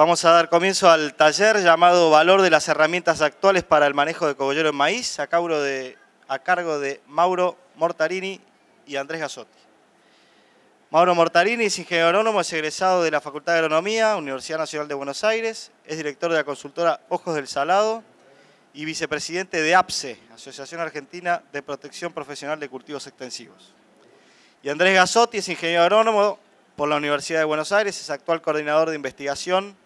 Vamos a dar comienzo al taller llamado Valor de las herramientas actuales para el manejo de cogollero en maíz, a cargo de Mauro Mortarini y Andrés Gazzotti. Mauro Mortarini es ingeniero agrónomo, es egresado de la Facultad de Agronomía, Universidad Nacional de Buenos Aires, es director de la consultora Ojos del Salado y vicepresidente de APSE, Asociación Argentina de Protección Profesional de Cultivos Extensivos. Y Andrés Gazzotti es ingeniero agrónomo por la Universidad de Buenos Aires, es actual coordinador de investigación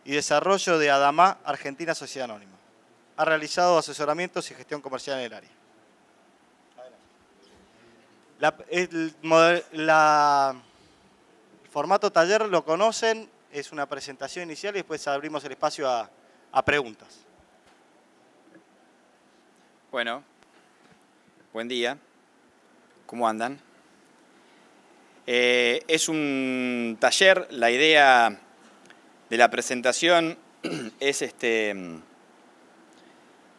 y desarrollo de ADAMA, Argentina Sociedad Anónima. Ha realizado asesoramientos y gestión comercial en el área. El formato taller lo conocen, es una presentación inicial y después abrimos el espacio a preguntas. Bueno, buen día. ¿Cómo andan? Es un taller, la idea de la presentación es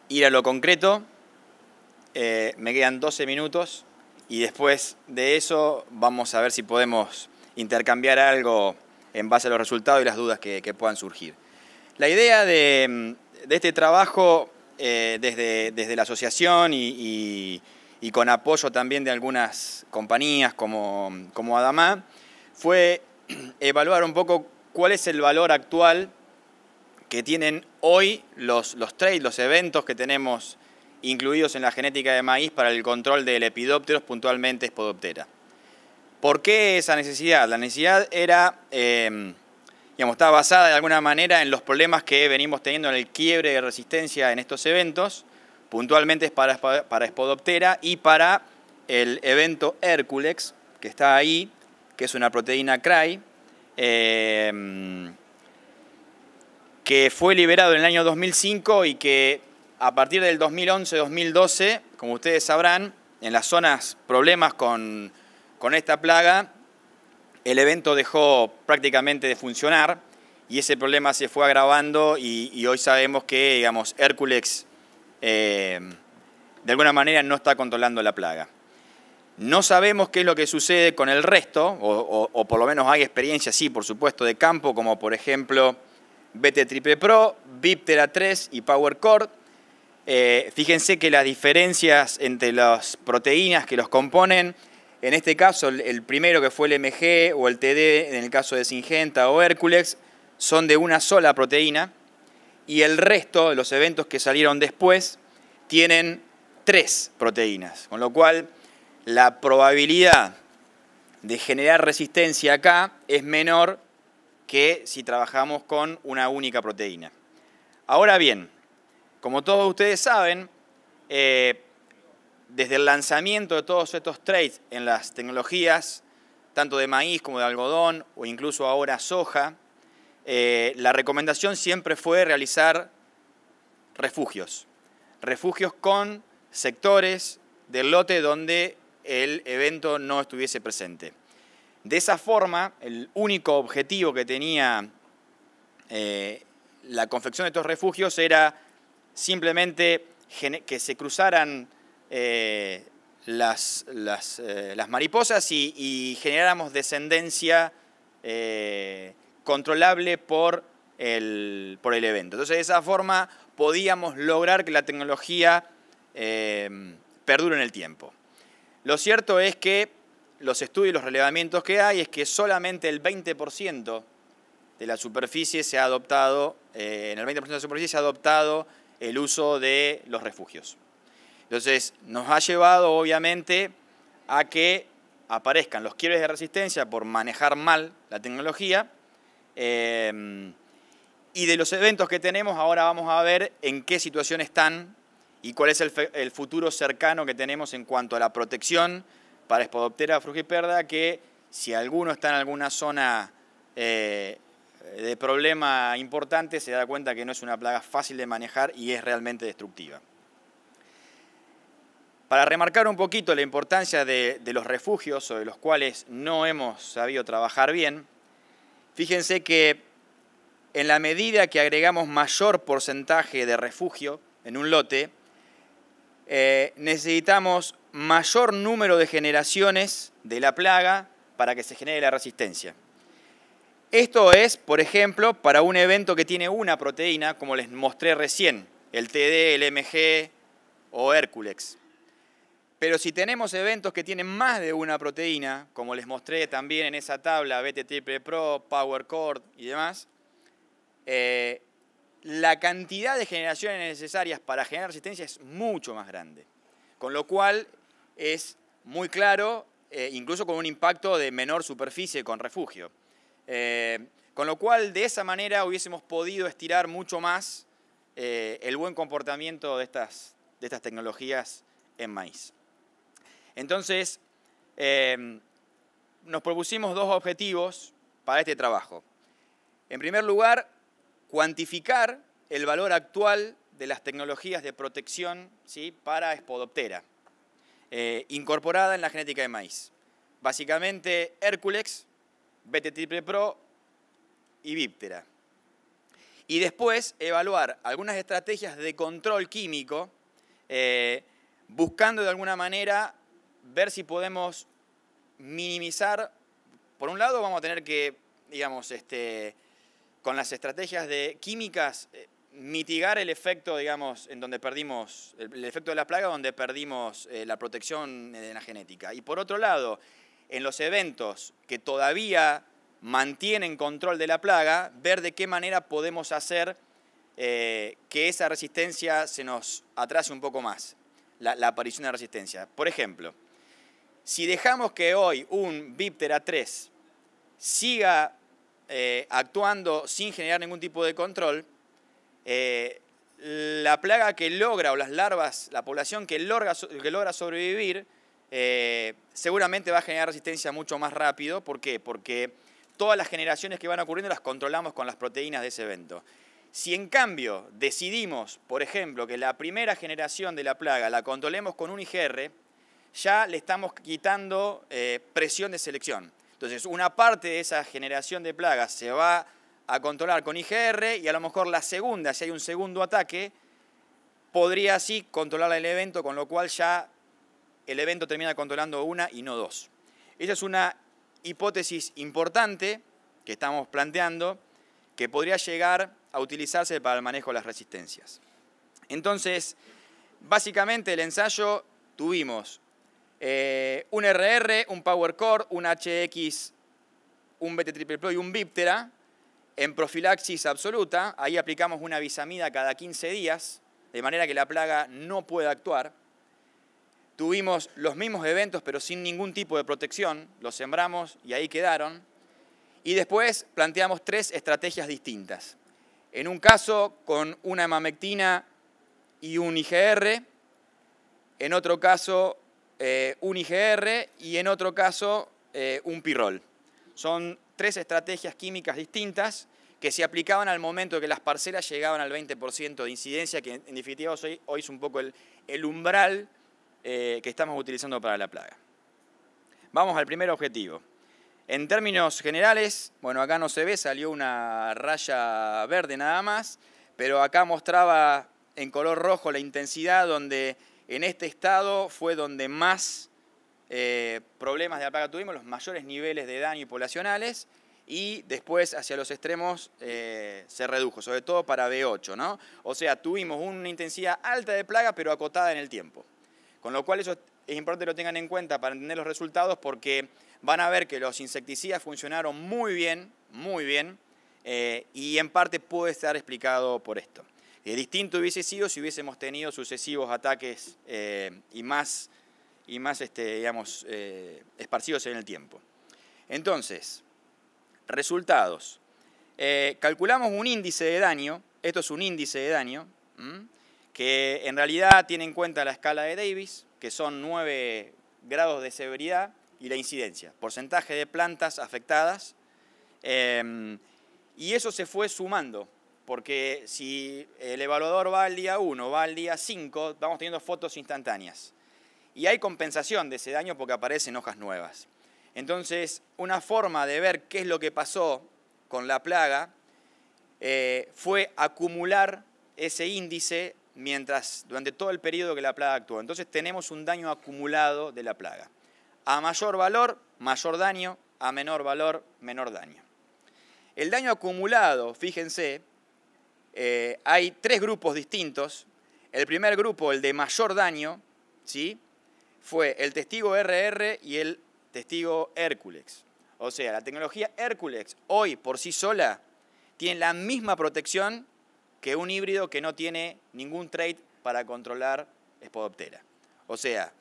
ir a lo concreto. Me quedan 12 minutos y después de eso vamos a ver si podemos intercambiar algo en base a los resultados y las dudas que puedan surgir. La idea de este trabajo desde la asociación y con apoyo también de algunas compañías como ADAMA fue evaluar un poco cuál es el valor actual que tienen hoy los traits, los eventos que tenemos incluidos en la genética de maíz para el control de Lepidopteros, puntualmente Spodoptera. ¿Por qué esa necesidad? La necesidad era, estaba basada de alguna manera en los problemas que venimos teniendo en el quiebre de resistencia en estos eventos, puntualmente para Spodoptera y para el evento Herculex, que está ahí, que es una proteína CRY, que fue liberado en el año 2005 y que a partir del 2011-2012, como ustedes sabrán, en las zonas problemas con esta plaga, el evento dejó prácticamente de funcionar y ese problema se fue agravando y hoy sabemos que, digamos, Herculex de alguna manera no está controlando la plaga. No sabemos qué es lo que sucede con el resto, o por lo menos hay experiencias, sí, por supuesto, de campo, como por ejemplo BT Triple Pro, Viptera 3 y PowerCord. Fíjense que las diferencias entre las proteínas que los componen, en este caso el primero que fue el MG o el TD, en el caso de Syngenta o Herculex, son de una sola proteína y el resto de los eventos que salieron después tienen 3 proteínas, con lo cual la probabilidad de generar resistencia acá es menor que si trabajamos con una única proteína. Ahora bien, como todos ustedes saben, desde el lanzamiento de todos estos traits en las tecnologías, tanto de maíz como de algodón o incluso ahora soja, la recomendación siempre fue realizar refugios con sectores del lote donde el evento no estuviese presente. De esa forma, el único objetivo que tenía la confección de estos refugios era simplemente que se cruzaran las mariposas y generáramos descendencia controlable por el evento. Entonces, de esa forma podíamos lograr que la tecnología perdure en el tiempo. Lo cierto es que los estudios y los relevamientos que hay es que solamente el 20% de la superficie se ha adoptado, en el 20% de la superficie se ha adoptado el uso de los refugios. Entonces, nos ha llevado, obviamente, a que aparezcan los quiebres de resistencia por manejar mal la tecnología. Y de los eventos que tenemos, ahora vamos a ver en qué situación están y cuál es el futuro cercano que tenemos en cuanto a la protección para Spodoptera frugiperda, que si alguno está en alguna zona de problema importante, se da cuenta que no es una plaga fácil de manejar y es realmente destructiva. Para remarcar un poquito la importancia de los refugios, sobre los cuales no hemos sabido trabajar bien, fíjense que en la medida que agregamos mayor porcentaje de refugio en un lote, necesitamos mayor número de generaciones de la plaga para que se genere la resistencia. Esto es, por ejemplo, para un evento que tiene una proteína, como les mostré recién, el TD, el MG o Hércules. Pero si tenemos eventos que tienen más de una proteína, como les mostré también en esa tabla, BT Triple Pro, Power Core y demás, la cantidad de generaciones necesarias para generar resistencia es mucho más grande. Con lo cual es muy claro, incluso con un impacto de menor superficie con refugio. Con lo cual, de esa manera hubiésemos podido estirar mucho más el buen comportamiento de estas tecnologías en maíz. Entonces, nos propusimos dos objetivos para este trabajo. En primer lugar, cuantificar el valor actual de las tecnologías de protección, ¿sí?, para Spodoptera, incorporada en la genética de maíz. Básicamente, Hércules, BT Triple Pro y Viptera. Y después evaluar algunas estrategias de control químico, buscando de alguna manera ver si podemos minimizar. Por un lado vamos a tener que, digamos, con las estrategias de químicas, mitigar el efecto, digamos, en donde perdimos, el efecto de la plaga donde perdimos la protección de la genética. Y por otro lado, en los eventos que todavía mantienen control de la plaga, ver de qué manera podemos hacer que esa resistencia se nos atrase un poco más, la aparición de resistencia. Por ejemplo, si dejamos que hoy un Viptera 3 siga actuando sin generar ningún tipo de control, la plaga que logra, o las larvas, la población que logra sobrevivir, seguramente va a generar resistencia mucho más rápido. ¿Por qué? Porque todas las generaciones que van ocurriendo las controlamos con las proteínas de ese evento. Si en cambio decidimos, por ejemplo, que la primera generación de la plaga la controlemos con un IgR, ya le estamos quitando presión de selección. Entonces, una parte de esa generación de plagas se va a controlar con IgR y a lo mejor la segunda, si hay un segundo ataque, podría así controlar el evento, con lo cual ya el evento termina controlando una y no dos. Esa es una hipótesis importante que estamos planteando, que podría llegar a utilizarse para el manejo de las resistencias. Entonces, básicamente el ensayo tuvimos un RR, un Power Core, un HX, un BT Triple Pro y un Viptera en profilaxis absoluta. Ahí aplicamos una visamida cada 15 días, de manera que la plaga no pueda actuar. Tuvimos los mismos eventos, pero sin ningún tipo de protección. Los sembramos y ahí quedaron. Y después planteamos tres estrategias distintas. En un caso, con una emamectina y un IgR. En otro caso, un IgR. Y en otro caso, un pirrol. Son tres estrategias químicas distintas que se aplicaban al momento de que las parcelas llegaban al 20% de incidencia, que en definitiva hoy es un poco el umbral que estamos utilizando para la plaga. Vamos al primer objetivo. En términos generales, bueno, acá no se ve, salió una raya verde nada más, pero acá mostraba en color rojo la intensidad, donde en este estado fue donde más problemas de la plaga tuvimos, los mayores niveles de daño poblacionales, y después hacia los extremos se redujo, sobre todo para B8, ¿no? O sea, tuvimos una intensidad alta de plaga, pero acotada en el tiempo. Con lo cual eso es importante que lo tengan en cuenta para entender los resultados, porque van a ver que los insecticidas funcionaron muy bien, y en parte puede estar explicado por esto. Distinto hubiese sido si hubiésemos tenido sucesivos ataques y más digamos, esparcidos en el tiempo. Entonces, resultados. Calculamos un índice de daño, esto es un índice de daño, que en realidad tiene en cuenta la escala de Davis, que son 9 grados de severidad, y la incidencia, porcentaje de plantas afectadas, y eso se fue sumando, porque si el evaluador va al día 1, va al día 5, vamos teniendo fotos instantáneas. Y hay compensación de ese daño porque aparecen hojas nuevas. Entonces, una forma de ver qué es lo que pasó con la plaga fue acumular ese índice durante todo el periodo que la plaga actuó. Entonces tenemos un daño acumulado de la plaga. A mayor valor, mayor daño; a menor valor, menor daño. El daño acumulado, fíjense, hay 3 grupos distintos. El primer grupo, el de mayor daño, ¿sí?, fue el testigo RR y el testigo Hércules. O sea, la tecnología Hércules hoy por sí sola tiene la misma protección que un híbrido que no tiene ningún trait para controlar Spodoptera. O sea,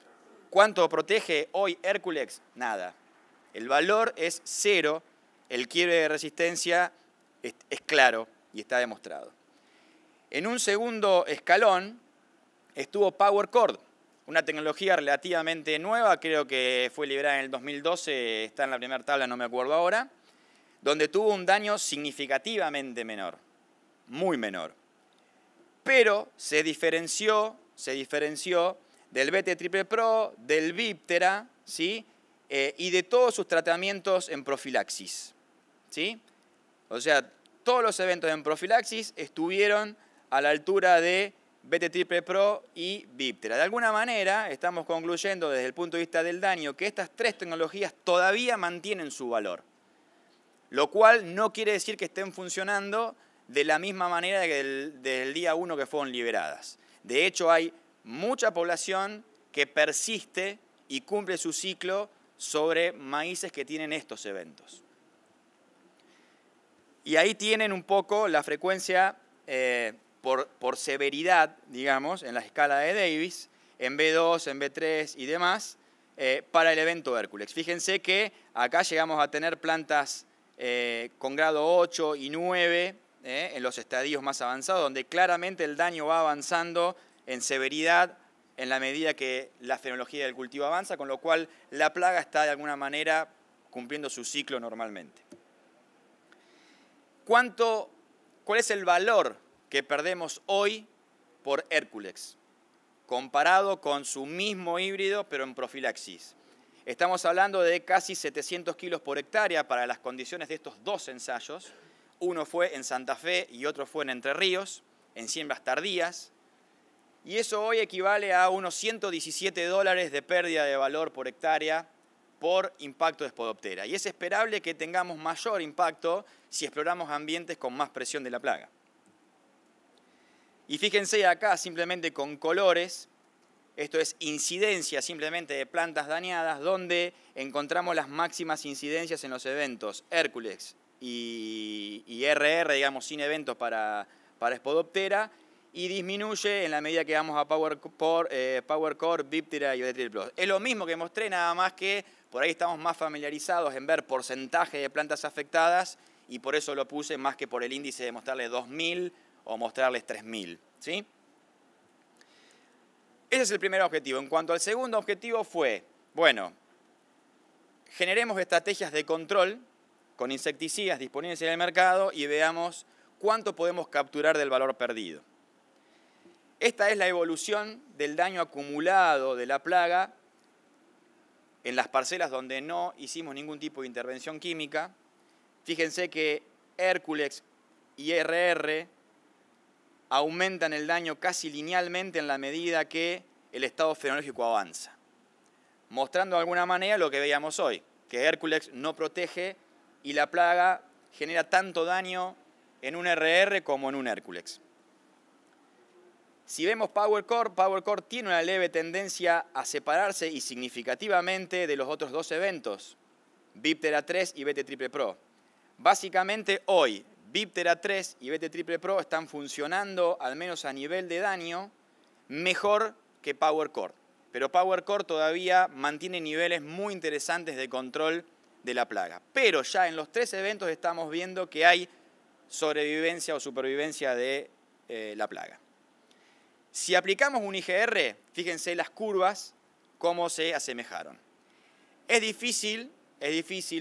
¿cuánto protege hoy Hércules? Nada. El valor es 0, el quiebre de resistencia es claro y está demostrado. En un segundo escalón estuvo PowerCord, una tecnología relativamente nueva, creo que fue liberada en el 2012, está en la primera tabla, no me acuerdo ahora, donde tuvo un daño significativamente menor, muy menor. Pero se diferenció del BT Triple Pro, del Viptera, ¿sí?, y de todos sus tratamientos en profilaxis, ¿sí? O sea, todos los eventos en profilaxis estuvieron a la altura de BT Triple Pro y Viptera. De alguna manera, estamos concluyendo desde el punto de vista del daño que estas 3 tecnologías todavía mantienen su valor, lo cual no quiere decir que estén funcionando de la misma manera que del día 1 que fueron liberadas. De hecho, hay mucha población que persiste y cumple su ciclo sobre maíces que tienen estos eventos. Y ahí tienen un poco la frecuencia por severidad, digamos, en la escala de Davis, en B2, en B3 y demás, para el evento Hércules. Fíjense que acá llegamos a tener plantas con grado 8 y 9 en los estadios más avanzados, donde claramente el daño va avanzando en severidad en la medida que la fenología del cultivo avanza, con lo cual la plaga está de alguna manera cumpliendo su ciclo normalmente. ¿Cuál es el valor que perdemos hoy por Hércules, comparado con su mismo híbrido, pero en profilaxis? Estamos hablando de casi 700 kilos por hectárea para las condiciones de estos 2 ensayos. Uno fue en Santa Fe y otro fue en Entre Ríos, en siembras tardías. Y eso hoy equivale a unos $117 de pérdida de valor por hectárea por impacto de Spodoptera. Y es esperable que tengamos mayor impacto si exploramos ambientes con más presión de la plaga. Y fíjense acá simplemente con colores, esto es incidencia simplemente de plantas dañadas, donde encontramos las máximas incidencias en los eventos Hércules y RR, digamos, sin eventos para Spodoptera, y disminuye en la medida que vamos a PowerCord, Viptera y BT Triple Pro. Es lo mismo que mostré, nada más que por ahí estamos más familiarizados en ver porcentaje de plantas afectadas y por eso lo puse más que por el índice de mostrarles 2000 o mostrarles 3000, ¿sí? Ese es el primer objetivo. En cuanto al segundo objetivo fue, bueno, generemos estrategias de control con insecticidas disponibles en el mercado y veamos cuánto podemos capturar del valor perdido. Esta es la evolución del daño acumulado de la plaga en las parcelas donde no hicimos ningún tipo de intervención química. Fíjense que Hércules y RR aumentan el daño casi linealmente en la medida que el estado fenológico avanza, mostrando de alguna manera lo que veíamos hoy, que Hércules no protege y la plaga genera tanto daño en un RR como en un Hércules. Si vemos PowerCord tiene una leve tendencia a separarse y significativamente de los otros 2 eventos, Viptera 3 y BT Triple Pro. Básicamente hoy, Viptera 3 y BT Triple Pro están funcionando, al menos a nivel de daño, mejor que PowerCord. Pero PowerCord todavía mantiene niveles muy interesantes de control de la plaga. Pero ya en los 3 eventos estamos viendo que hay sobrevivencia o supervivencia de la plaga. Si aplicamos un IGR, fíjense las curvas cómo se asemejaron. Es difícil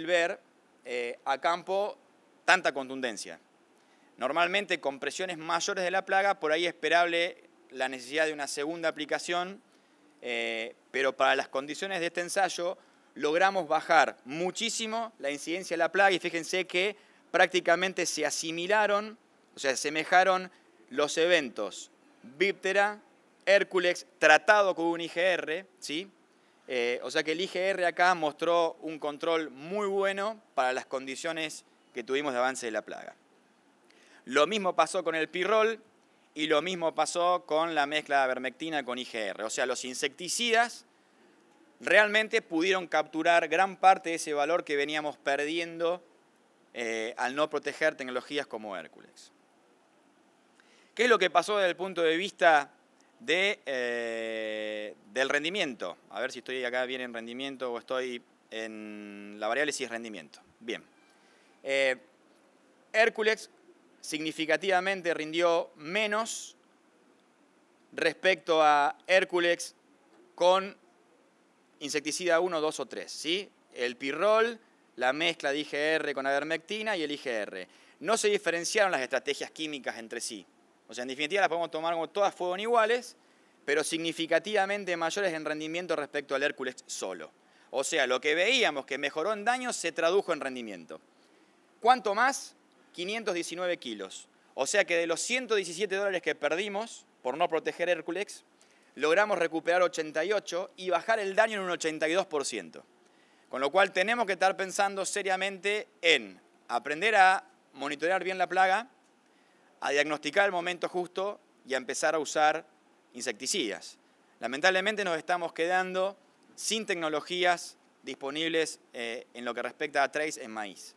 ver a campo tanta contundencia. Normalmente con presiones mayores de la plaga, por ahí es esperable la necesidad de una segunda aplicación, pero para las condiciones de este ensayo logramos bajar muchísimo la incidencia de la plaga y fíjense que prácticamente se asimilaron, o sea, asemejaron los eventos Viptera, Hércules tratado con un IGR, ¿sí? O sea que el IGR acá mostró un control muy bueno para las condiciones que tuvimos de avance de la plaga. Lo mismo pasó con el pirrol y lo mismo pasó con la mezcla de avermectina con IGR. O sea, los insecticidas realmente pudieron capturar gran parte de ese valor que veníamos perdiendo al no proteger tecnologías como Hércules. ¿Qué es lo que pasó desde el punto de vista del rendimiento? A ver si estoy acá bien en rendimiento o estoy en la variable si es rendimiento. Bien. Hércules significativamente rindió menos respecto a Hércules con insecticida 1, 2 o 3. ¿Sí? El pirrol, la mezcla de IGR con avermectina y el IGR. No se diferenciaron las estrategias químicas entre sí. O sea, en definitiva las podemos tomar como todas fueron iguales, pero significativamente mayores en rendimiento respecto al Hércules solo. O sea, lo que veíamos que mejoró en daño se tradujo en rendimiento. ¿Cuánto más? 519 kilos. O sea que de los $117 que perdimos por no proteger Hércules, logramos recuperar 88 y bajar el daño en un 82%. Con lo cual tenemos que estar pensando seriamente en aprender a monitorear bien la plaga, a diagnosticar el momento justo y a empezar a usar insecticidas. Lamentablemente nos estamos quedando sin tecnologías disponibles en lo que respecta a trace en maíz.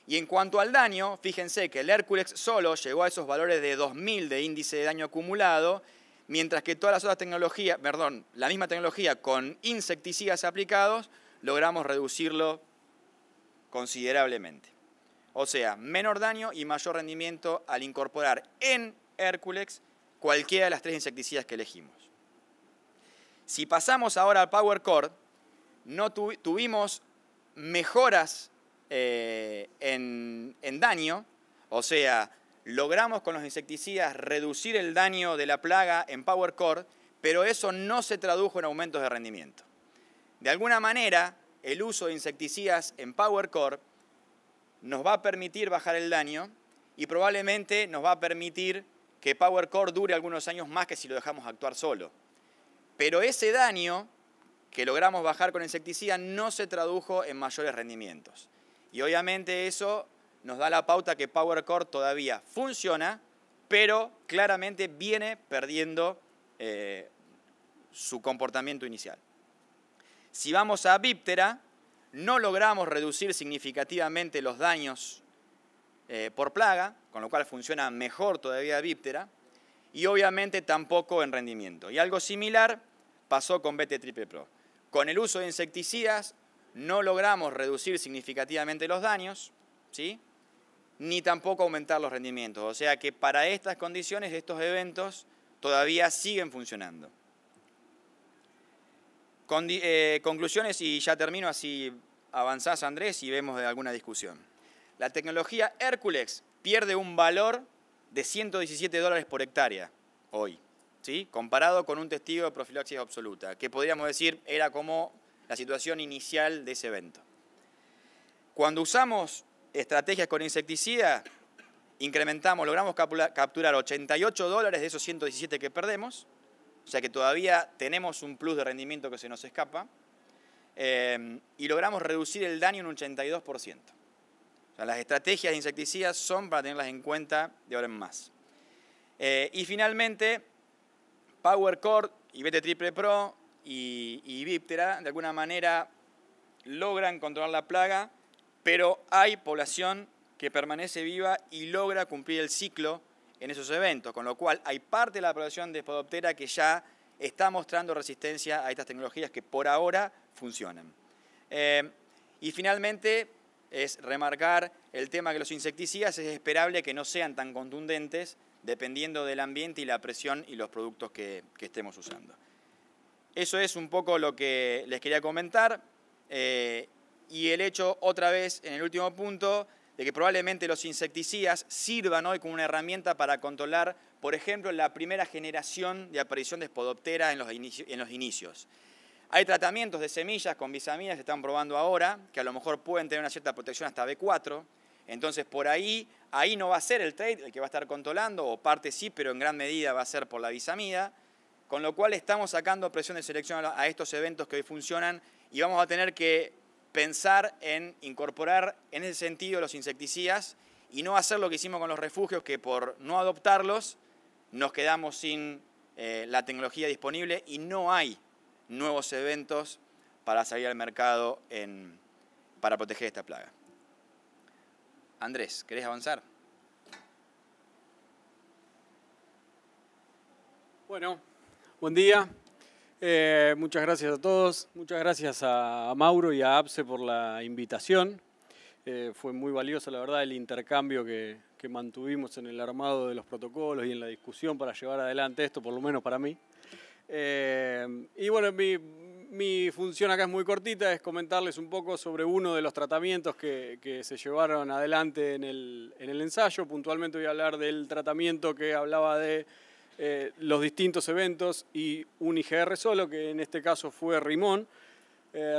Y en cuanto al daño, fíjense que el Hércules solo llegó a esos valores de 2000 de índice de daño acumulado, mientras que todas las otras tecnologías, la misma tecnología con insecticidas aplicados, logramos reducirlo considerablemente. O sea, menor daño y mayor rendimiento al incorporar en Hércules cualquiera de las 3 insecticidas que elegimos. Si pasamos ahora al Power Core, no tuvimos mejoras en daño, o sea, logramos con los insecticidas reducir el daño de la plaga en Power Core, pero eso no se tradujo en aumentos de rendimiento. De alguna manera, el uso de insecticidas en Power Core nos va a permitir bajar el daño y probablemente nos va a permitir que Power Core dure algunos años más que si lo dejamos actuar solo. Pero ese daño que logramos bajar con insecticida no se tradujo en mayores rendimientos. Y obviamente eso nos da la pauta que Power Core todavía funciona, pero claramente viene perdiendo su comportamiento inicial. Si vamos a Viptera, no logramos reducir significativamente los daños por plaga, con lo cual funciona mejor todavía Viptera, y obviamente tampoco en rendimiento. Y algo similar pasó con BT Triple Pro. Con el uso de insecticidas no logramos reducir significativamente los daños, ¿sí? Ni tampoco aumentar los rendimientos. O sea que para estas condiciones, estos eventos todavía siguen funcionando. Conclusiones y ya termino, así avanzás Andrés y vemos de alguna discusión. La tecnología Hércules pierde un valor de $117 por hectárea hoy, ¿sí? Comparado con un testigo de profilaxis absoluta, que podríamos decir era como la situación inicial de ese evento. Cuando usamos estrategias con insecticida, logramos capturar $88 de esos 117 que perdemos, o sea que todavía tenemos un plus de rendimiento que se nos escapa, y logramos reducir el daño en un 82%. O sea, las estrategias de insecticidas son para tenerlas en cuenta de ahora en más. Y finalmente, Power Core y BT Triple Pro y Viptera de alguna manera logran controlar la plaga, pero hay población que permanece viva y logra cumplir el ciclo en esos eventos, con lo cual hay parte de la población de Spodoptera que ya está mostrando resistencia a estas tecnologías que por ahora funcionan. Y finalmente es remarcar el tema que los insecticidas es esperable que no sean tan contundentes dependiendo del ambiente y la presión y los productos que estemos usando. Eso es un poco lo que les quería comentar. Y el hecho, otra vez, en el último punto, de que probablemente los insecticidas sirvan hoy como una herramienta para controlar, por ejemplo, la primera generación de aparición de Spodoptera en los inicios. Hay tratamientos de semillas con bisaminas que están probando ahora, que a lo mejor pueden tener una cierta protección hasta B4. Entonces, por ahí no va a ser el trade el que va a estar controlando, o parte sí, pero en gran medida va a ser por la bisamida. Con lo cual estamos sacando presión de selección a estos eventos que hoy funcionan y vamos a tener que pensar en incorporar en ese sentido los insecticidas y no hacer lo que hicimos con los refugios, que por no adoptarlos nos quedamos sin la tecnología disponible y no hay nuevos eventos para salir al mercado para proteger esta plaga. Andrés, ¿querés avanzar? Bueno, buen día. Muchas gracias a todos. Muchas gracias a Mauro y a APSE por la invitación. Fue muy valioso, la verdad, el intercambio que mantuvimos en el armado de los protocolos y en la discusión para llevar adelante esto, por lo menos para mí. Y bueno, mi función acá es muy cortita, es comentarles un poco sobre uno de los tratamientos que se llevaron adelante en el ensayo. Puntualmente voy a hablar del tratamiento que hablaba de los distintos eventos y un IGR solo, que en este caso fue Rimón.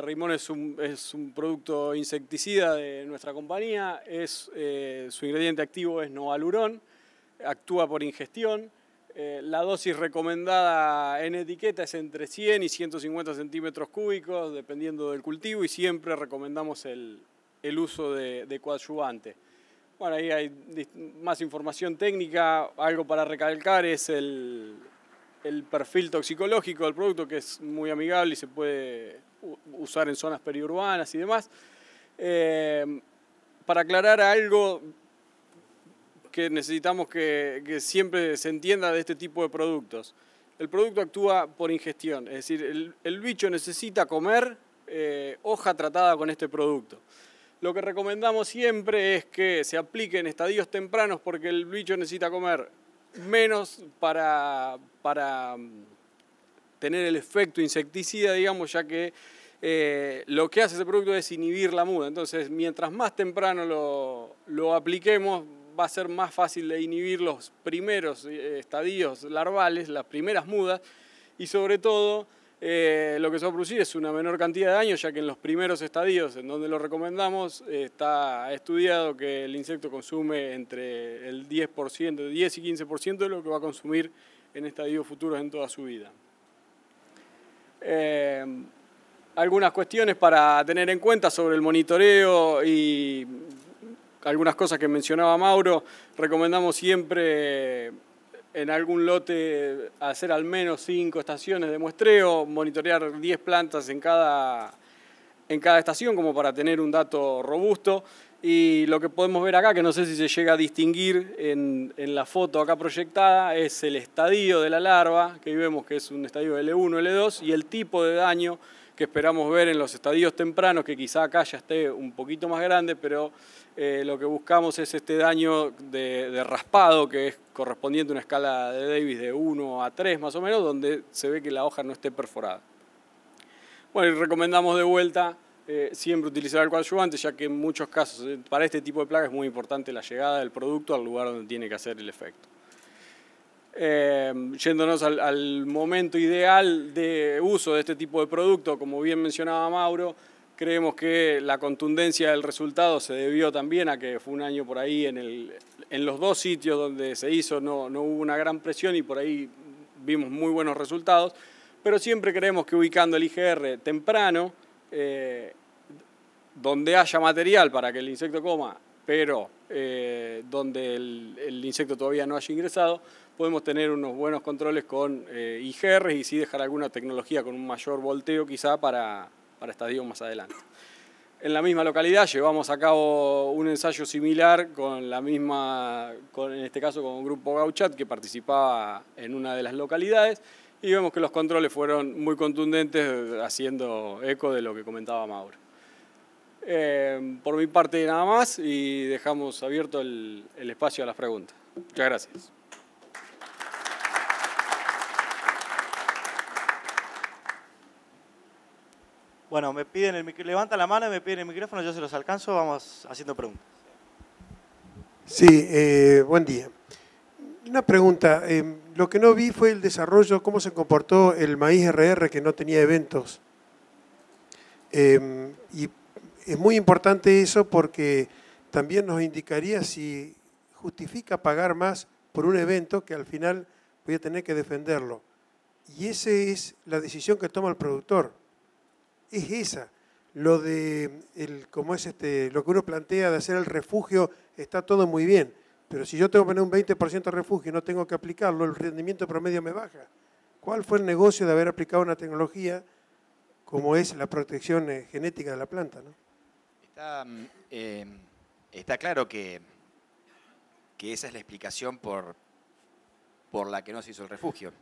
Rimón es un producto insecticida de nuestra compañía, su ingrediente activo es novalurón, actúa por ingestión. La dosis recomendada en etiqueta es entre 100 y 150 centímetros cúbicos, dependiendo del cultivo, y siempre recomendamos el uso de coadyuvante. Bueno, ahí hay más información técnica. Algo para recalcar es el perfil toxicológico del producto, que es muy amigable y se puede usar en zonas periurbanas y demás. Para aclarar algo que necesitamos que siempre se entienda de este tipo de productos. El producto actúa por ingestión, es decir, el bicho necesita comer hoja tratada con este producto. Lo que recomendamos siempre es que se aplique en estadios tempranos porque el bicho necesita comer menos para tener el efecto insecticida, digamos, ya que lo que hace ese producto es inhibir la muda. Entonces, mientras más temprano lo apliquemos, va a ser más fácil de inhibir los primeros estadios larvales, las primeras mudas, y sobre todo lo que se va a producir es una menor cantidad de daño, ya que en los primeros estadios en donde lo recomendamos está estudiado que el insecto consume entre el 10 y 15% de lo que va a consumir en estadios futuros en toda su vida. Algunas cuestiones para tener en cuenta sobre el monitoreo y algunas cosas que mencionaba Mauro. Recomendamos siempre en algún lote hacer al menos 5 estaciones de muestreo, monitorear 10 plantas en cada estación como para tener un dato robusto. Y lo que podemos ver acá, que no sé si se llega a distinguir en la foto acá proyectada, es el estadio de la larva, que vemos que es un estadio L1, L2, y el tipo de daño que esperamos ver en los estadios tempranos, que quizá acá ya esté un poquito más grande, pero lo que buscamos es este daño de raspado, que es correspondiente a una escala de Davis de 1 a 3 más o menos, donde se ve que la hoja no esté perforada. Bueno, y recomendamos de vuelta siempre utilizar el coadyuvante, ya que en muchos casos para este tipo de plaga es muy importante la llegada del producto al lugar donde tiene que hacer el efecto. Yéndonos al momento ideal de uso de este tipo de producto, como bien mencionaba Mauro, creemos que la contundencia del resultado se debió también a que fue un año por ahí en los 2 sitios donde se hizo no hubo una gran presión y por ahí vimos muy buenos resultados, pero siempre creemos que ubicando el IGR temprano, donde haya material para que el insecto coma, pero donde el insecto todavía no haya ingresado, podemos tener unos buenos controles con IGR y sí dejar alguna tecnología con un mayor volteo quizá para estadios más adelante. En la misma localidad llevamos a cabo un ensayo similar en este caso con un grupo Gauchat que participaba en una de las localidades y vemos que los controles fueron muy contundentes, haciendo eco de lo que comentaba Mauro. Por mi parte nada más y dejamos abierto el espacio a las preguntas. Muchas gracias. Bueno, levantan la mano y me piden el micrófono, yo se los alcanzo, vamos haciendo preguntas. Sí, buen día. Una pregunta, lo que no vi fue el desarrollo, cómo se comportó el maíz RR que no tenía eventos. Y es muy importante eso porque también nos indicaría si justifica pagar más por un evento que al final voy a tener que defenderlo. Y esa es la decisión que toma el productor. Es esa lo de lo que uno plantea de hacer el refugio está todo muy bien, pero si yo tengo que poner un 20% de refugio y no tengo que aplicarlo, el rendimiento promedio me baja. ¿Cuál fue el negocio de haber aplicado una tecnología como es la protección genética de la planta, ¿no? Está claro que esa es la explicación por la que no se hizo el refugio.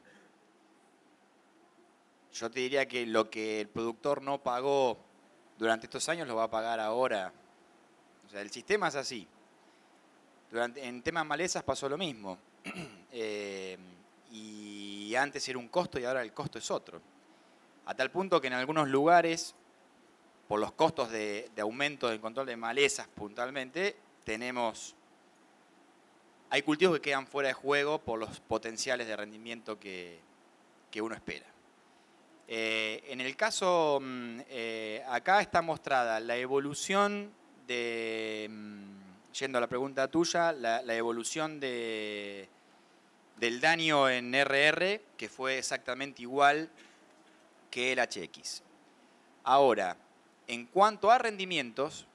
Yo te diría que lo que el productor no pagó durante estos años lo va a pagar ahora. O sea, el sistema es así. En temas malezas pasó lo mismo. Y antes era un costo y ahora el costo es otro. A tal punto que en algunos lugares, por los costos de aumento del control de malezas puntualmente, hay cultivos que quedan fuera de juego por los potenciales de rendimiento que uno espera. En el caso, acá está mostrada la evolución yendo a la pregunta tuya, la evolución del daño en RR, que fue exactamente igual que el HX. Ahora, en cuanto a rendimientos,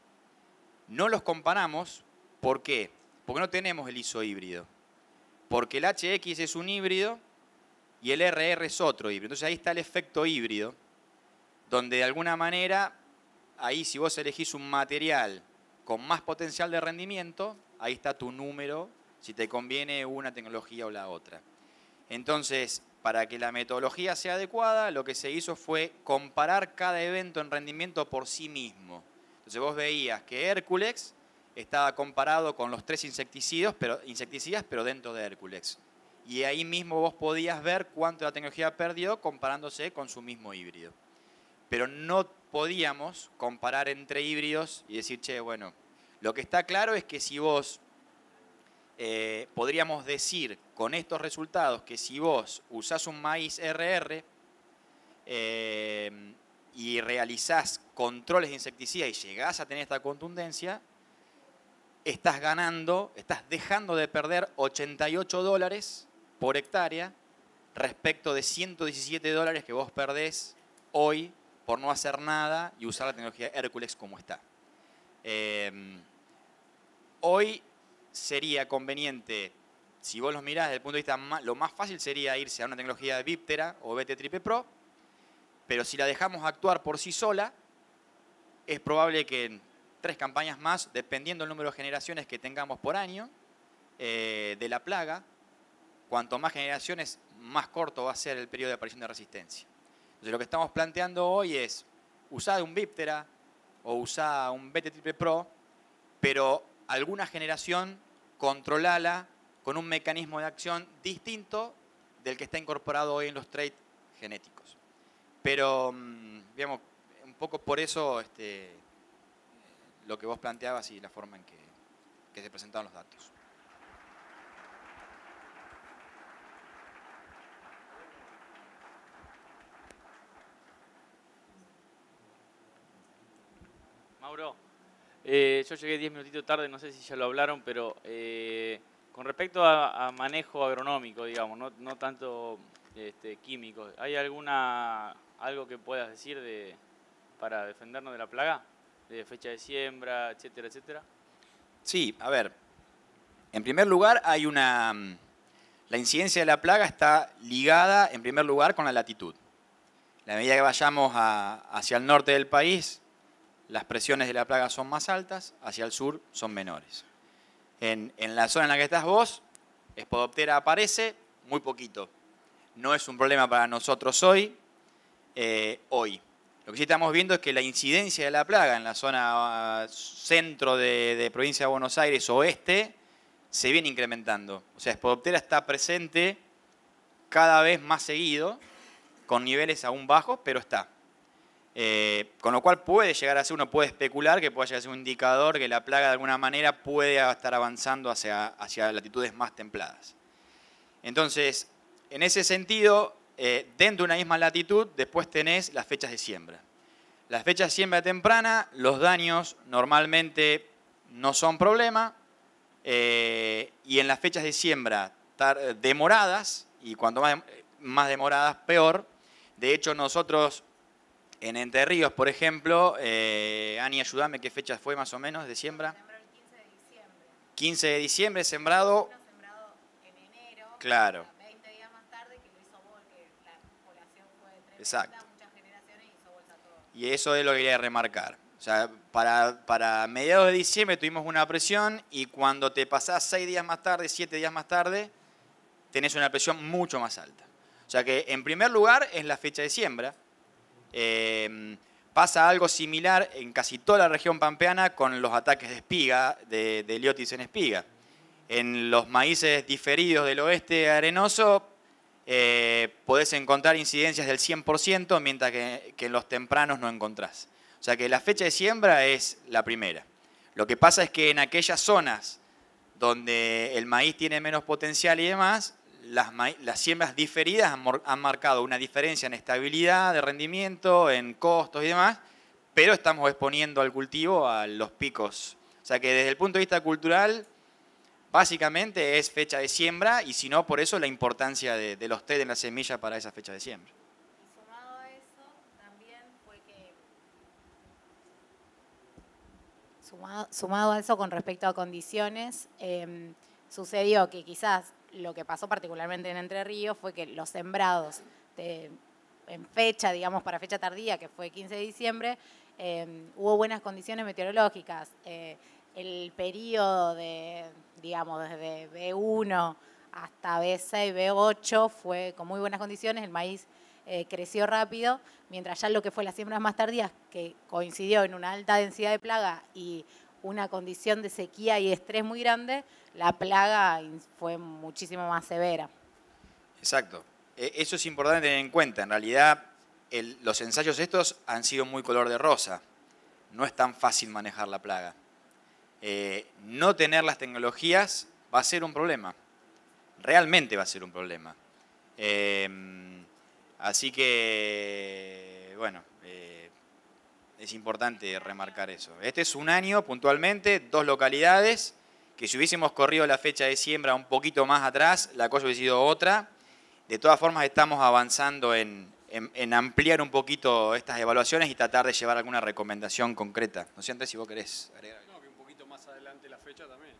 no los comparamos. ¿Por qué? Porque no tenemos el ISO híbrido. Porque el HX es un híbrido y el RR es otro híbrido. Entonces ahí está el efecto híbrido, donde de alguna manera, ahí si vos elegís un material con más potencial de rendimiento, ahí está tu número, si te conviene una tecnología o la otra. Entonces, para que la metodología sea adecuada, lo que se hizo fue comparar cada evento en rendimiento por sí mismo. Entonces vos veías que Herculex estaba comparado con los 3 insecticidas, pero dentro de Herculex. Y ahí mismo vos podías ver cuánto la tecnología perdió comparándose con su mismo híbrido. Pero no podíamos comparar entre híbridos y decir, che, bueno, lo que está claro es que si vos, podríamos decir con estos resultados que si vos usás un maíz RR y realizás controles de insecticida y llegás a tener esta contundencia, estás dejando de perder $88 por hectárea respecto de $117 que vos perdés hoy por no hacer nada y usar la tecnología Herculex como está. Hoy sería conveniente, si vos los mirás desde el punto de vista, lo más fácil sería irse a una tecnología de Viptera o BT Triple Pro, pero si la dejamos actuar por sí sola, es probable que en 3 campañas más, dependiendo del número de generaciones que tengamos por año de la plaga, cuanto más generaciones, más corto va a ser el periodo de aparición de resistencia. Entonces lo que estamos planteando hoy es usar un Viptera o usar un BT Triple Pro, pero alguna generación controlala con un mecanismo de acción distinto del que está incorporado hoy en los traits genéticos. Pero, digamos, un poco por eso lo que vos planteabas y la forma en que se presentaron los datos. Mauro, yo llegué 10 minutitos tarde, no sé si ya lo hablaron, pero con respecto a manejo agronómico, digamos, no tanto químico, ¿hay algo que puedas decir para defendernos de la plaga? De fecha de siembra, etcétera, etcétera. Sí, a ver, en primer lugar la incidencia de la plaga está ligada en primer lugar con la latitud. A medida que vayamos hacia el norte del país, las presiones de la plaga son más altas, hacia el sur son menores. En la zona en la que estás vos, Spodoptera aparece muy poquito. No es un problema para nosotros hoy. Lo que sí estamos viendo es que la incidencia de la plaga en la zona centro de provincia de Buenos Aires, oeste, se viene incrementando. O sea, Spodoptera está presente cada vez más seguido, con niveles aún bajos, pero está. Con lo cual puede llegar a ser, uno puede especular que pueda llegar a ser un indicador que la plaga de alguna manera puede estar avanzando hacia latitudes más templadas. Entonces, en ese sentido, dentro de una misma latitud, después tenés las fechas de siembra. Las fechas de siembra temprana, los daños normalmente no son problema, y en las fechas de siembra demoradas, y cuanto más demoradas, peor. De hecho, nosotros En Entre Ríos, por ejemplo, Ani, ayúdame, ¿qué fecha fue más o menos de siembra? Sembró el 15 de diciembre. 15 de diciembre sembrado. Uno sembrado en enero. Claro. 20 días más tarde que lo hizo Bol, que la población fue tremenda, Exacto. muchas generaciones y hizo bolsa todo. Y eso es lo que quería remarcar. O sea, para mediados de diciembre tuvimos una presión y cuando te pasás 6 días más tarde, 7 días más tarde, tenés una presión mucho más alta. O sea que en primer lugar es la fecha de siembra. Pasa algo similar en casi toda la región pampeana con los ataques de espiga, de Heliotis en espiga. En los maíces diferidos del oeste arenoso podés encontrar incidencias del 100%, mientras que en los tempranos no encontrás. O sea que la fecha de siembra es la primera. Lo que pasa es que en aquellas zonas donde el maíz tiene menos potencial y demás, las siembras diferidas han marcado una diferencia en estabilidad de rendimiento, en costos y demás, pero estamos exponiendo al cultivo a los picos. O sea que desde el punto de vista cultural, básicamente es fecha de siembra y si no, por eso la importancia de los test en la semilla para esa fecha de siembra. Y sumado a eso, también fue que... Sumado a eso con respecto a condiciones, sucedió que quizás lo que pasó particularmente en Entre Ríos fue que los sembrados en fecha, digamos para fecha tardía, que fue 15 de diciembre, hubo buenas condiciones meteorológicas. El periodo de, digamos, desde B1 hasta B6, B8 fue con muy buenas condiciones, el maíz creció rápido, mientras ya lo que fue las siembras más tardías, que coincidió en una alta densidad de plaga y una condición de sequía y estrés muy grande, la plaga fue muchísimo más severa. Exacto. Eso es importante tener en cuenta. En realidad, los ensayos estos han sido muy color de rosa. No es tan fácil manejar la plaga. No tener las tecnologías va a ser un problema. Realmente va a ser un problema. Así que, bueno, es importante remarcar eso. Este es un año puntualmente, 2 localidades, que si hubiésemos corrido la fecha de siembra un poquito más atrás, la cosa hubiese sido otra. De todas formas, estamos avanzando en ampliar un poquito estas evaluaciones y tratar de llevar alguna recomendación concreta. No sé, Andrés, si vos querés agregar. No, que un poquito más adelante la fecha también.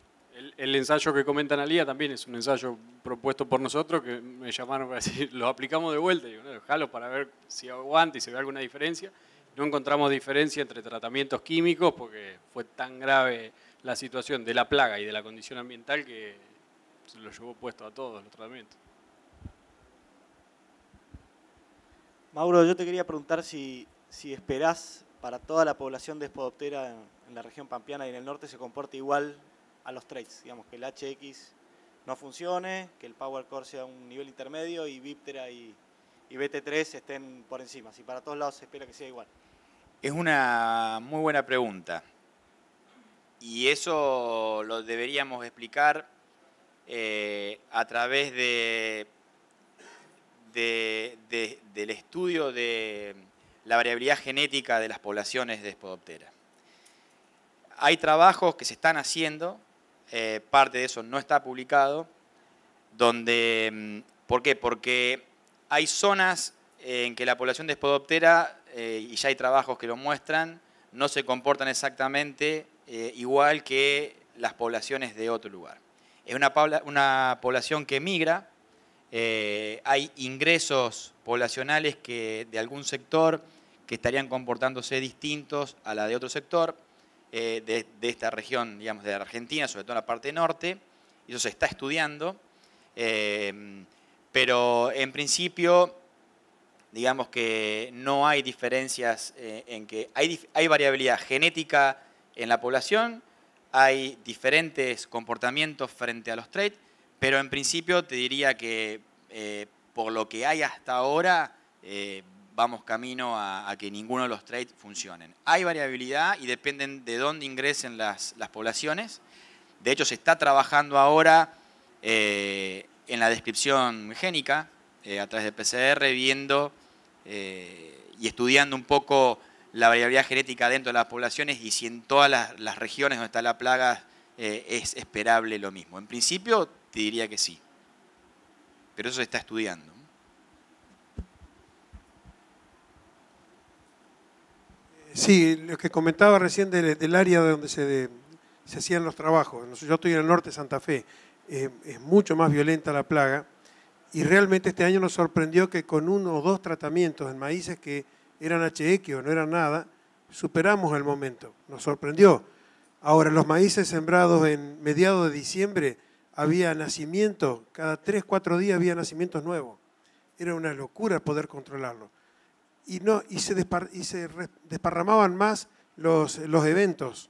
El ensayo que comenta Analía también es un ensayo propuesto por nosotros, que me llamaron para decir, lo aplicamos de vuelta. Y digo, no, dejalo para ver si aguanta y se ve alguna diferencia. No encontramos diferencia entre tratamientos químicos porque fue tan grave la situación de la plaga y de la condición ambiental que se lo llevó puesto a todos los tratamientos. Mauro, yo te quería preguntar si esperás para toda la población de Spodoptera en la región pampeana y en el norte se comporte igual a los traits, digamos que el HX no funcione, que el Power Core sea un nivel intermedio y Viptera y BT3 estén por encima, si para todos lados se espera que sea igual. Es una muy buena pregunta y eso lo deberíamos explicar a través del estudio de la variabilidad genética de las poblaciones de Spodoptera. Hay trabajos que se están haciendo, parte de eso no está publicado, donde, ¿por qué? Porque hay zonas en que la población de Spodoptera, y ya hay trabajos que lo muestran, no se comportan exactamente igual que las poblaciones de otro lugar. Es una población que migra, hay ingresos poblacionales de algún sector que estarían comportándose distintos a la de otro sector de esta región, digamos, de Argentina, sobre todo en la parte norte, y eso se está estudiando, pero en principio, digamos que no hay diferencias en que hay variabilidad genética en la población, hay diferentes comportamientos frente a los traits, pero en principio te diría que por lo que hay hasta ahora, vamos camino a que ninguno de los traits funcionen. Hay variabilidad y dependen de dónde ingresen las poblaciones. De hecho, se está trabajando ahora en la descripción génica, a través de PCR, viendo y estudiando un poco la variabilidad genética dentro de las poblaciones y si en todas las regiones donde está la plaga es esperable lo mismo. En principio, te diría que sí, pero eso se está estudiando. Sí, lo que comentaba recién del área donde se hacían los trabajos. Yo estoy en el norte de Santa Fe. Es mucho más violenta la plaga y realmente este año nos sorprendió que con 1 o 2 tratamientos en maíces que eran HX o no eran nada, superamos el momento. Nos sorprendió. Ahora, los maíces sembrados en mediados de diciembre había nacimientos, cada 3 o 4 días había nacimientos nuevos. Era una locura poder controlarlo. Y se desparramaban más los eventos.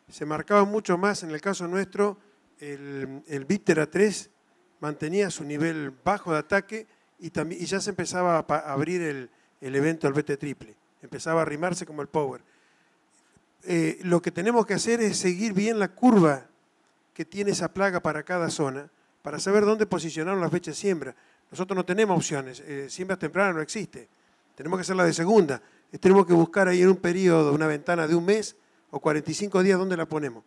Se marcaban mucho más, en el caso nuestro, el Bitter A3 mantenía su nivel bajo de ataque y ya se empezaba a abrir el evento del BT triple. Empezaba a arrimarse como el Power. Lo que tenemos que hacer es seguir bien la curva que tiene esa plaga para cada zona, para saber dónde posicionar la fecha de siembra. Nosotros no tenemos opciones, siembra temprana no existe. Tenemos que hacerla de segunda. Tenemos que buscar ahí en un periodo, una ventana de 1 mes o 45 días, dónde la ponemos.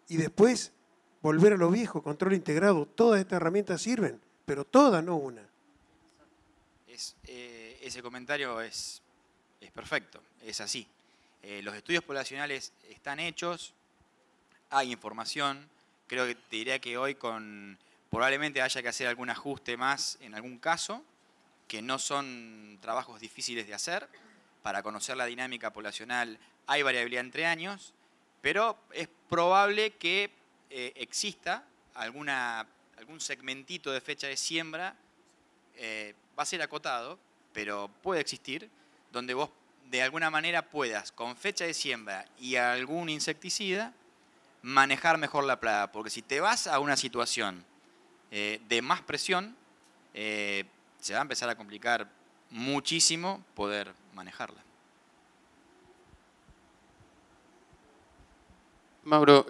Y después volver a lo viejo, control integrado. Todas estas herramientas sirven, pero todas, no una. Ese comentario es perfecto, es así. Los estudios poblacionales están hechos, hay información. Creo que te diría que hoy probablemente haya que hacer algún ajuste más en algún caso, que no son trabajos difíciles de hacer. Para conocer la dinámica poblacional hay variabilidad entre años, pero es probable que exista algún segmentito de fecha de siembra, va a ser acotado, pero puede existir, donde vos de alguna manera puedas, con fecha de siembra y algún insecticida, manejar mejor la plaga. Porque si te vas a una situación de más presión, se va a empezar a complicar muchísimo poder manejarla. Mauro,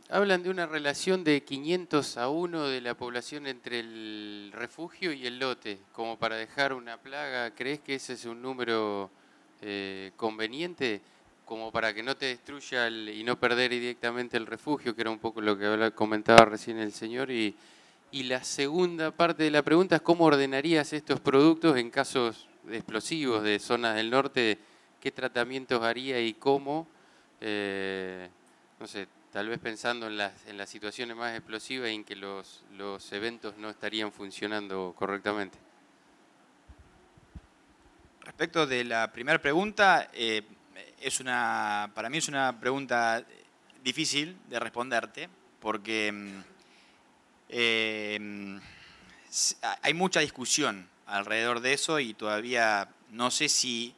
hablan de una relación de 500:1 de la población entre el refugio y el lote, como para dejar una plaga. ¿Crees que ese es un número conveniente, como para que no te destruya y no perder directamente el refugio, que era un poco lo que comentaba recién el señor? Y la segunda parte de la pregunta es ¿cómo ordenarías estos productos en casos explosivos de zonas del norte? ¿Qué tratamientos haría y cómo? No sé, tal vez pensando en las situaciones más explosivas y en que los eventos no estarían funcionando correctamente. Respecto de la primera pregunta, para mí es una pregunta difícil de responderte, porque hay mucha discusión alrededor de eso y todavía no sé si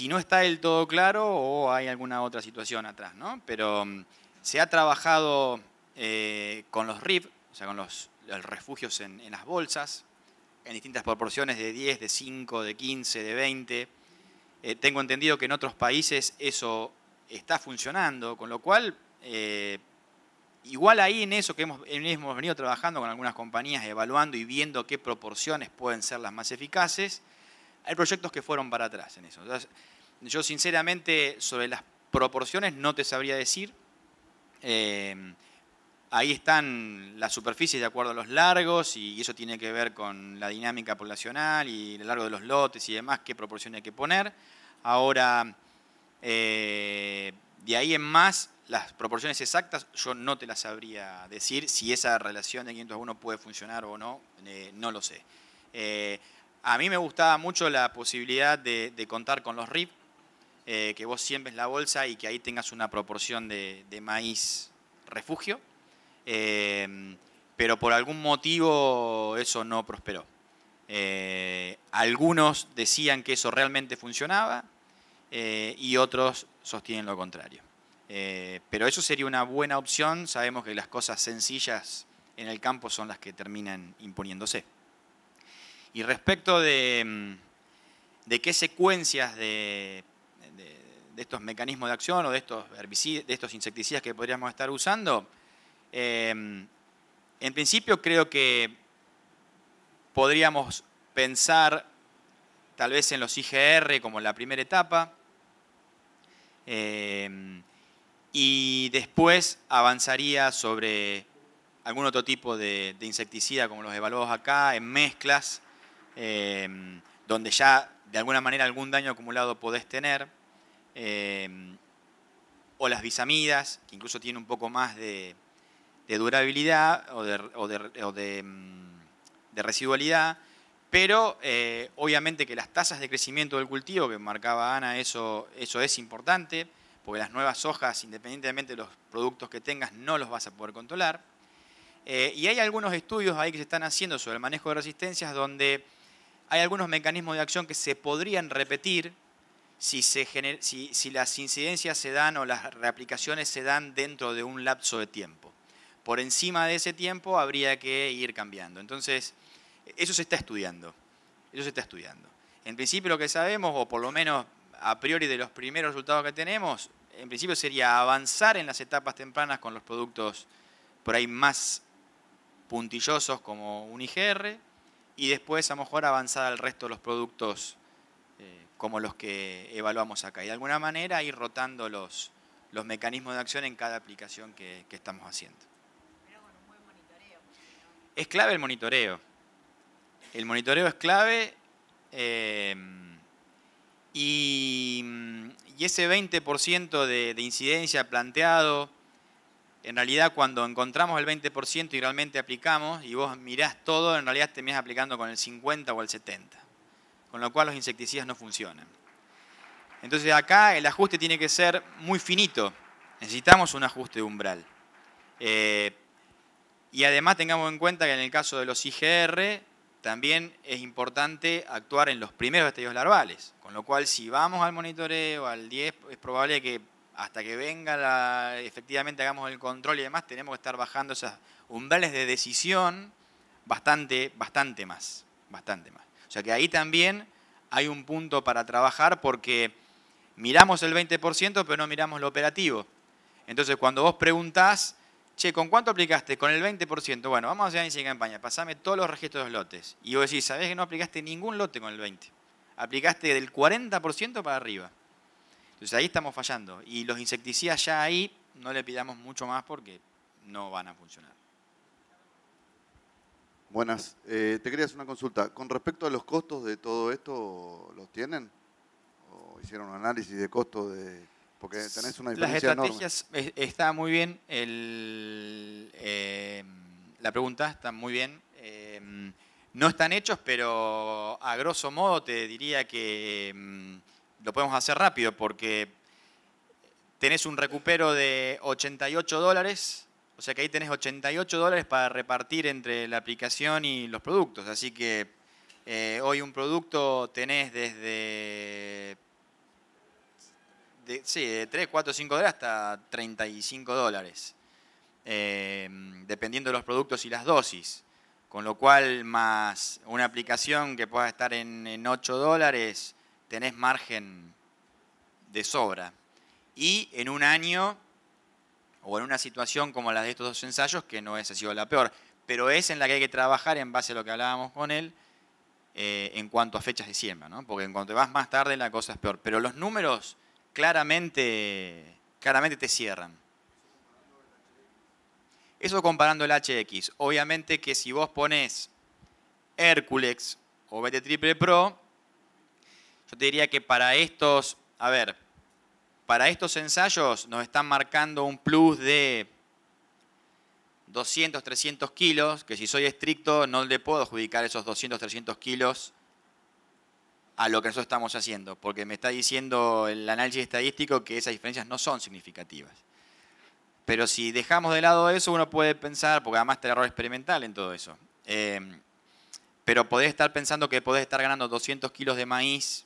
no está del todo claro o hay alguna otra situación atrás, ¿no? Pero se ha trabajado con los RIF, o sea, con los refugios en las bolsas, en distintas proporciones de 10, de 5, de 15, de 20. Tengo entendido que en otros países eso está funcionando, con lo cual, igual ahí en eso que hemos venido trabajando con algunas compañías, evaluando y viendo qué proporciones pueden ser las más eficaces, hay proyectos que fueron para atrás en eso. Entonces, yo sinceramente sobre las proporciones no te sabría decir. Ahí están las superficies de acuerdo a los largos y eso tiene que ver con la dinámica poblacional y el largo de los lotes y demás, qué proporción hay que poner. Ahora, de ahí en más, las proporciones exactas yo no te las sabría decir. Si esa relación de 500:1 puede funcionar o no, no lo sé. A mí me gustaba mucho la posibilidad de contar con los RIP, que vos siembres la bolsa y que ahí tengas una proporción de maíz refugio, pero por algún motivo eso no prosperó. Algunos decían que eso realmente funcionaba y otros sostienen lo contrario. Pero eso sería una buena opción. Sabemos que las cosas sencillas en el campo son las que terminan imponiéndose. Y respecto de qué secuencias de estos mecanismos de acción o de estos herbicidas, de estos insecticidas que podríamos estar usando, en principio creo que podríamos pensar tal vez en los IGR como la primera etapa, y después avanzaría sobre algún otro tipo de insecticida como los evaluados acá, en mezclas, donde ya de alguna manera algún daño acumulado podés tener, o las bisamidas, que incluso tienen un poco más de durabilidad o de residualidad, pero obviamente que las tasas de crecimiento del cultivo, que marcaba Ana, eso es importante, porque las nuevas hojas, independientemente de los productos que tengas, no los vas a poder controlar. Y hay algunos estudios ahí que se están haciendo sobre el manejo de resistencias donde hay algunos mecanismos de acción que se podrían repetir si las incidencias se dan o las reaplicaciones se dan dentro de un lapso de tiempo. Por encima de ese tiempo habría que ir cambiando. Entonces, eso se está estudiando. Eso se está estudiando. En principio lo que sabemos, o por lo menos a priori de los primeros resultados que tenemos, en principio sería avanzar en las etapas tempranas con los productos por ahí más puntillosos como un IGR, y después a lo mejor avanzar al resto de los productos como los que evaluamos acá. Y de alguna manera ir rotando los mecanismos de acción en cada aplicación que estamos haciendo. Pero con un buen monitoreo. Es clave el monitoreo. El monitoreo es clave y ese 20% de incidencia planteado, en realidad cuando encontramos el 20% y realmente aplicamos y vos mirás todo, en realidad terminás aplicando con el 50 o el 70. Con lo cual los insecticidas no funcionan. Entonces acá el ajuste tiene que ser muy finito. Necesitamos un ajuste de umbral. Y además tengamos en cuenta que en el caso de los IGR también es importante actuar en los primeros estadios larvales. Con lo cual si vamos al monitoreo, al 10, es probable que hasta que venga efectivamente hagamos el control y demás, tenemos que estar bajando esos umbrales de decisión bastante más. O sea que ahí también hay un punto para trabajar porque miramos el 20% pero no miramos lo operativo. Entonces cuando vos preguntás, che, ¿con cuánto aplicaste? Con el 20%. Bueno, vamos a hacer inicio de campaña, pasame todos los registros de los lotes. Y vos decís, ¿sabés que no aplicaste ningún lote con el 20%? Aplicaste del 40% para arriba. Entonces ahí estamos fallando. Y los insecticidas ya ahí no le pidamos mucho más porque no van a funcionar. Buenas. Te quería hacer una consulta. Con respecto a los costos de todo esto, ¿los tienen? ¿O hicieron un análisis de costo de...? Porque tenés una diferencia enorme. Las estrategias, está muy bien, la pregunta está muy bien. No están hechos, pero a grosso modo te diría que lo podemos hacer rápido porque tenés un recupero de $88, o sea que ahí tenés $88 para repartir entre la aplicación y los productos. Así que hoy un producto tenés desde de 3, 4, 5 dólares hasta $35, dependiendo de los productos y las dosis. Con lo cual, más una aplicación que pueda estar en $8, tenés margen de sobra. Y en un año, o en una situación como la de estos dos ensayos, que no esa ha sido la peor, pero es en la que hay que trabajar en base a lo que hablábamos con él, en cuanto a fechas de siembra, ¿no? Porque en cuanto vas más tarde la cosa es peor. Pero los números claramente te cierran. Eso comparando el HX. Obviamente que si vos pones Herculex o BT Triple Pro, yo te diría que para estos ensayos nos están marcando un plus de 200, 300 kilos, que si soy estricto no le puedo adjudicar esos 200, 300 kilos a lo que nosotros estamos haciendo, porque me está diciendo el análisis estadístico que esas diferencias no son significativas. Pero si dejamos de lado eso, uno puede pensar, porque además está el error experimental en todo eso, pero podés estar pensando que podés estar ganando 200 kilos de maíz,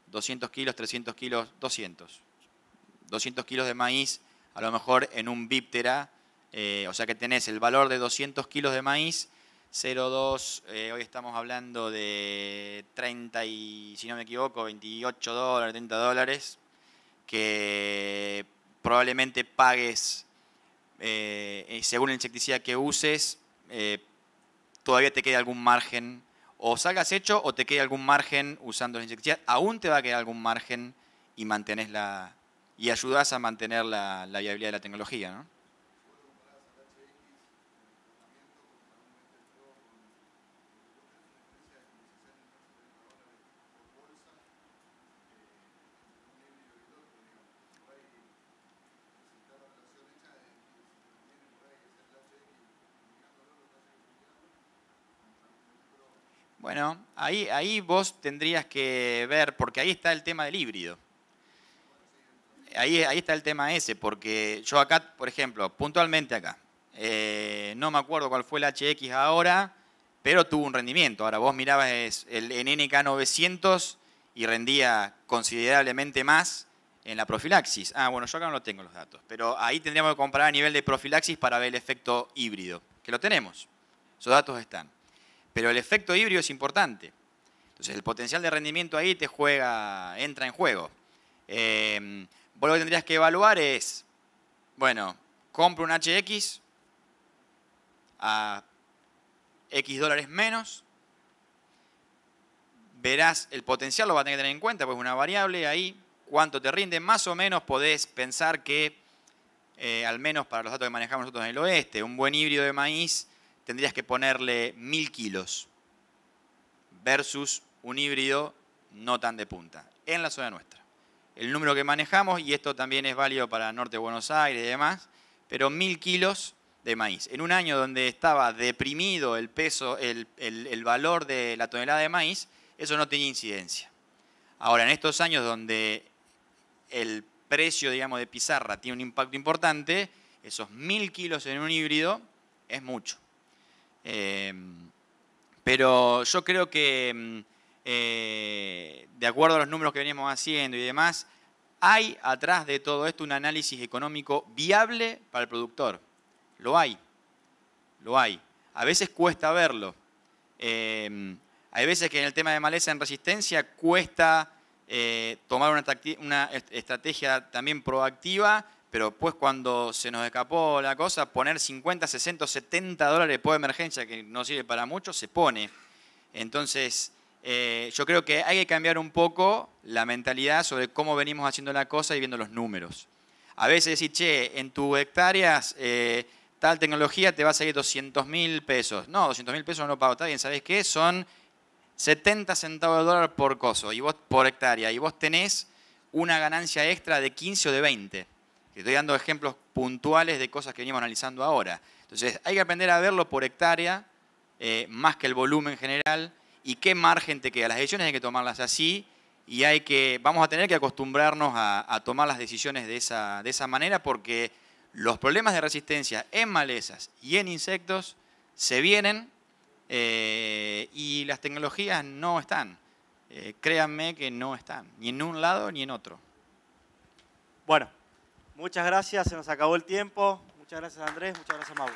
200 kilos, 300 kilos, 200 kilos de maíz, a lo mejor en un bíptera, o sea que tenés el valor de 200 kilos de maíz, 0,2, hoy estamos hablando de 30 y, si no me equivoco, $28, $30, que probablemente pagues, según el insecticida que uses, todavía te quede algún margen, o salgas hecho o te quede algún margen usando el insecticida, aún te va a quedar algún margen y mantenés y ayudás a mantener la viabilidad de la tecnología, ¿no? Bueno, ahí vos tendrías que ver, porque ahí está el tema del híbrido. Ahí está el tema ese, porque yo acá, por ejemplo, puntualmente acá, no me acuerdo cuál fue el HX ahora, pero tuvo un rendimiento. Ahora vos mirabas el NK 900 y rendía considerablemente más en la profilaxis. Bueno, yo acá no lo tengo los datos, pero ahí tendríamos que comparar a nivel de profilaxis para ver el efecto híbrido, que lo tenemos, esos datos están. Pero el efecto híbrido es importante. Entonces el potencial de rendimiento ahí entra en juego. Vos lo que tendrías que evaluar es, bueno, compro un HX a X dólares menos, verás el potencial, lo vas a tener que tener en cuenta, porque es una variable ahí, cuánto te rinde, más o menos podés pensar que, al menos para los datos que manejamos nosotros en el oeste, un buen híbrido de maíz tendrías que ponerle 1000 kilos versus un híbrido no tan de punta, en la zona nuestra. El número que manejamos, y esto también es válido para Norte de Buenos Aires y demás, pero 1000 kilos de maíz. En un año donde estaba deprimido el peso, el valor de la tonelada de maíz, eso no tenía incidencia. Ahora, en estos años donde el precio, digamos, de pizarra tiene un impacto importante, esos 1000 kilos en un híbrido es mucho. Pero yo creo que, de acuerdo a los números que venimos haciendo y demás, hay atrás de todo esto un análisis económico viable para el productor. Lo hay. A veces cuesta verlo. Hay veces que en el tema de maleza en resistencia cuesta tomar una estrategia también proactiva, pero pues cuando se nos escapó la cosa, poner 50, 60, 70 dólares por emergencia, que no sirve para mucho, se pone. Entonces, yo creo que hay que cambiar un poco la mentalidad sobre cómo venimos haciendo la cosa y viendo los números. A veces decir, che, en tus hectáreas tal tecnología te va a salir 200.000 pesos. No, 200.000 pesos no lo pago. Está bien, ¿sabés qué? Son 70 centavos de dólar por coso, y vos por hectárea, y vos tenés una ganancia extra de 15 o de 20. Estoy dando ejemplos puntuales de cosas que venimos analizando ahora. Entonces, hay que aprender a verlo por hectárea, más que el volumen general, y qué margen te queda. Las decisiones hay que tomarlas así, y vamos a tener que acostumbrarnos a tomar las decisiones de esa manera, porque los problemas de resistencia en malezas y en insectos se vienen, y las tecnologías no están. Créanme que no están, ni en un lado ni en otro. Bueno, muchas gracias, se nos acabó el tiempo. Muchas gracias Andrés, muchas gracias Mauro.